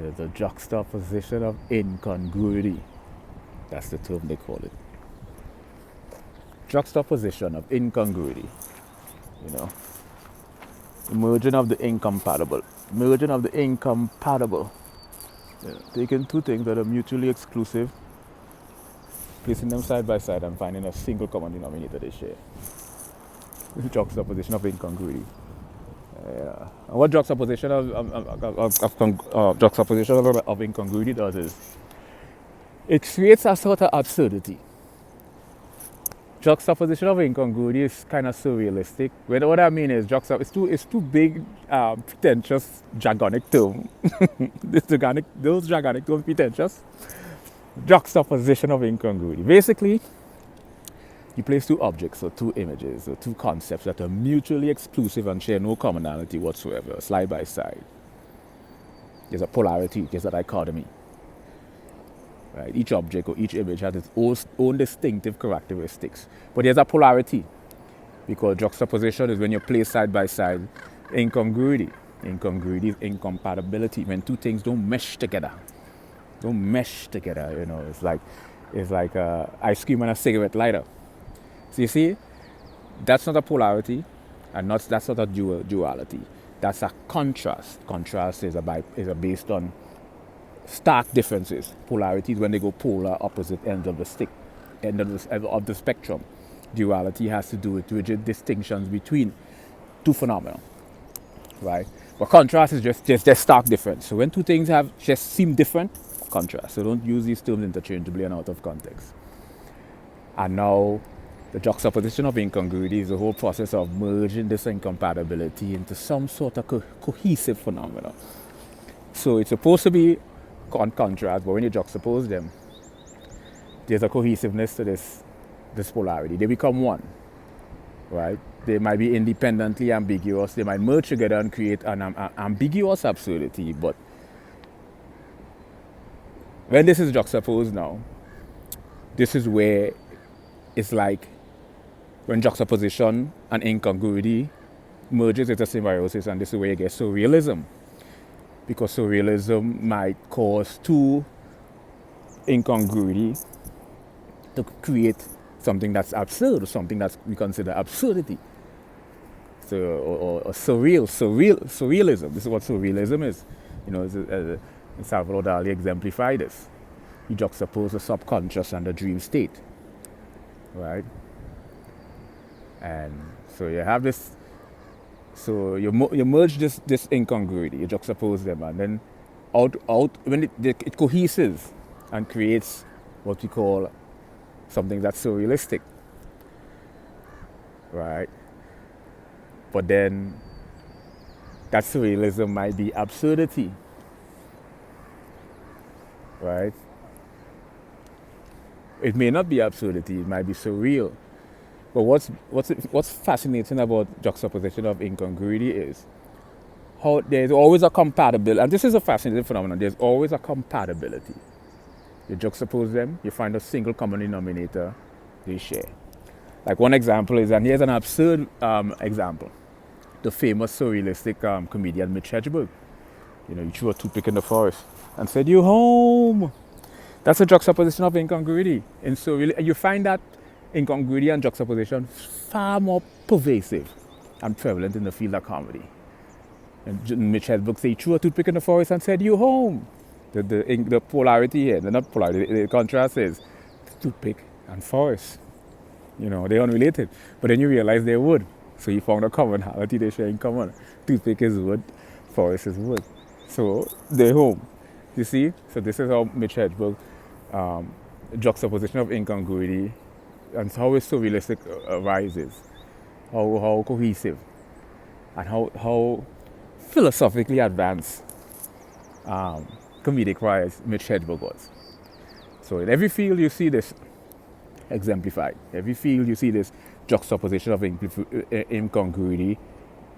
is a juxtaposition of incongruity. That's the term they call it. Juxtaposition of incongruity. You know, merging of the incompatible. Merging of the incompatible. Yeah. Taking two things that are mutually exclusive, placing them side by side and finding a single common denominator they share. Juxtaposition of incongruity. Yeah. And what juxtaposition of incongruity does is it creates a sort of absurdity. Juxtaposition of incongruity is kind of surrealistic. What I mean is it's too big, pretentious, jargonic term. Those jargonic terms pretentious. Juxtaposition of incongruity. Basically, you place two objects or two images or two concepts that are mutually exclusive and share no commonality whatsoever, side by side. There's a polarity, there's a dichotomy. Right? Each object or each image has its own distinctive characteristics. But there's a polarity, because juxtaposition is when you place side by side. Incongruity. Incongruity is incompatibility, when two things don't mesh together. Don't mesh together, you know. It's like ice cream and a cigarette lighter. So you see, that's not a polarity, and that's not a duality. That's a contrast. Contrast is based on stark differences. Polarity is when they go polar opposite ends of the spectrum. Duality has to do with rigid distinctions between two phenomena, right? But contrast is just stark difference. So when two things just seem different, contrast. So don't use these terms interchangeably and out of context. And now, the juxtaposition of incongruity is the whole process of merging this incompatibility into some sort of cohesive phenomena. So it's supposed to be on contrast, but when you juxtapose them, there's a cohesiveness to this polarity. They become one, right? They might be independently ambiguous. They might merge together and create an ambiguous absurdity. But when this is juxtaposed now, this is where it's like when juxtaposition and incongruity merges into symbiosis, and this is where you get surrealism. Because surrealism might cause two incongruity to create something that's absurd, or something that we consider absurdity. So, or surrealism. This is what surrealism is. You know, Salvador Dali exemplified this. He juxtaposed the subconscious and the dream state, right? And so you have this. So you merge this incongruity, you juxtapose them, and then when it coheses and creates what we call something that's surrealistic, right? But then that surrealism might be absurdity, right? It may not be absurdity, it might be surreal. But what's fascinating about juxtaposition of incongruity is how there's always a compatibility, and this is a fascinating phenomenon. There's always a compatibility. You juxtapose them, you find a single common denominator they share. Like one example is, and here's an absurd example, the famous surrealistic comedian Mitch Hedberg. You know, he threw a toothpick in the forest and said, "You home." That's a juxtaposition of incongruity. And so you find that incongruity and juxtaposition far more pervasive and prevalent in the field of comedy. And Mitch Hedberg said he threw a toothpick in the forest and said, "You home." The polarity here, not polarity, the contrast is toothpick and forest. You know, they're unrelated. But then you realize they're wood. So you found a commonality they share in common. Toothpick is wood, forest is wood. So they're home. You see? So this is how Mitch Hedberg, juxtaposition of incongruity, and how it's surrealistic arises, how cohesive, and how philosophically advanced comedic wise Mitch Hedberg was. So in every field you see this exemplified. Every field you see this juxtaposition of incongruity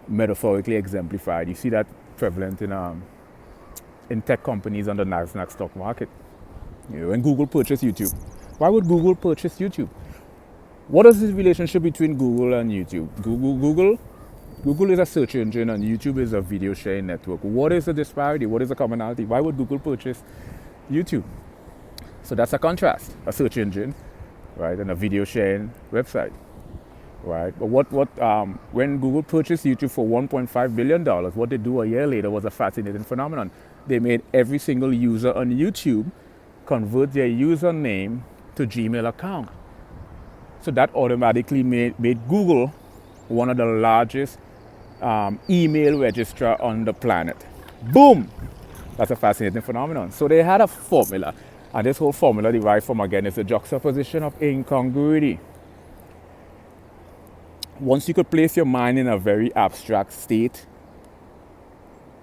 metaphorically exemplified. You see that prevalent in tech companies on the Nasdaq stock market. You know, when Google purchased YouTube. Why would Google purchase YouTube? What is the relationship between Google and YouTube? Google Google is a search engine and YouTube is a video sharing network. What is the disparity? What is the commonality? Why would Google purchase YouTube? So that's a contrast, a search engine, right, and a video sharing website, right? But when Google purchased YouTube for $1.5 billion, what they do a year later was a fascinating phenomenon. They made every single user on YouTube convert their username to Gmail account. So that automatically made Google one of the largest email registrar on the planet. Boom! That's a fascinating phenomenon. So they had a formula, and this whole formula derived from, again, is the juxtaposition of incongruity. Once you could place your mind in a very abstract state,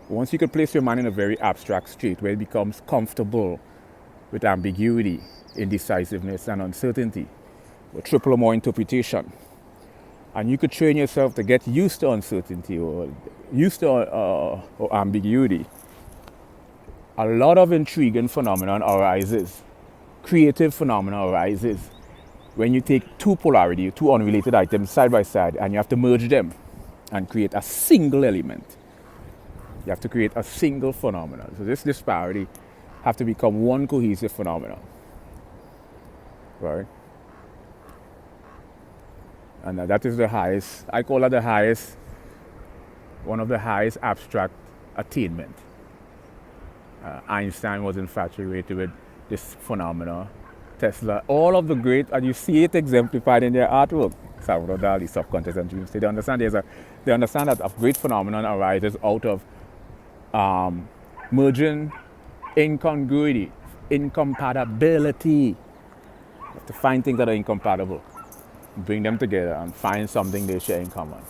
where it becomes comfortable with ambiguity, indecisiveness, and uncertainty, with triple or more interpretation, and you could train yourself to get used to uncertainty or used to or ambiguity, a lot of intriguing phenomenon arises. Creative phenomena arises when you take two polarity, two unrelated items side by side, and you have to merge them and create a single element. You have to create a single phenomenon. So this disparity have to become one cohesive phenomenon, right? And that is the highest, I call it the highest, one of the highest abstract attainment. Einstein was infatuated with this phenomena. Tesla, all of the great, and you see it exemplified in their artwork. Salvador Dali, Subconscious and Dreams. They understand that a great phenomenon arises out of merging incongruity, incompatibility. You have to find things that are incompatible, bring them together, and find something they share in common.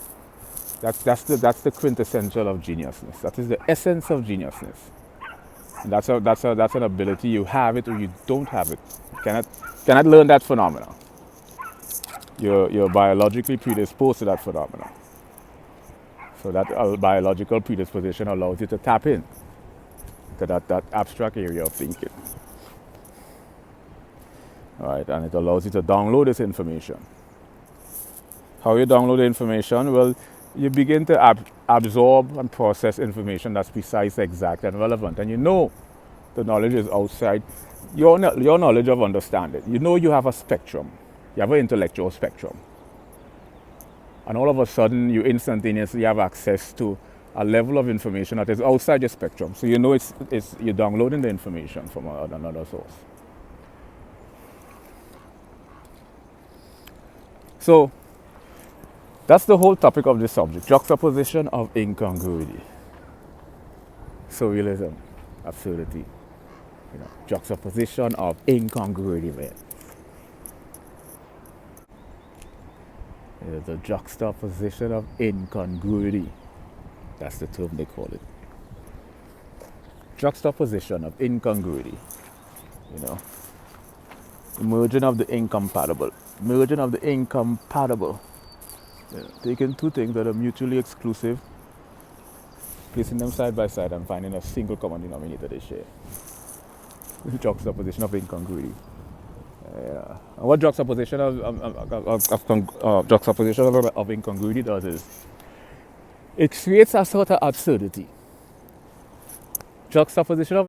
That's the quintessential of geniusness. That is the essence of geniusness. And that's an ability. You have it or you don't have it. You cannot learn that phenomenon. You're biologically predisposed to that phenomenon. So that biological predisposition allows you to tap in to that abstract area of thinking. All right, and it allows you to download this information. How you download the information? Well, you begin to absorb and process information that's precise, exact, and relevant. And you know the knowledge is outside your knowledge of understanding. You know you have a spectrum. You have an intellectual spectrum. And all of a sudden, you instantaneously have access to a level of information that is outside your spectrum. So you know you're downloading the information from another source. So that's the whole topic of this subject, juxtaposition of incongruity. Surrealism, absurdity. Juxtaposition of incongruity, man. The juxtaposition of incongruity. That's the term they call it. Juxtaposition of incongruity. Merging of the incompatible. Merging of the incompatible. Taking two things that are mutually exclusive, placing them side by side and finding a single common denominator they share. Juxtaposition of incongruity. And what juxtaposition of incongruity does is it creates a sort of absurdity. Juxtaposition of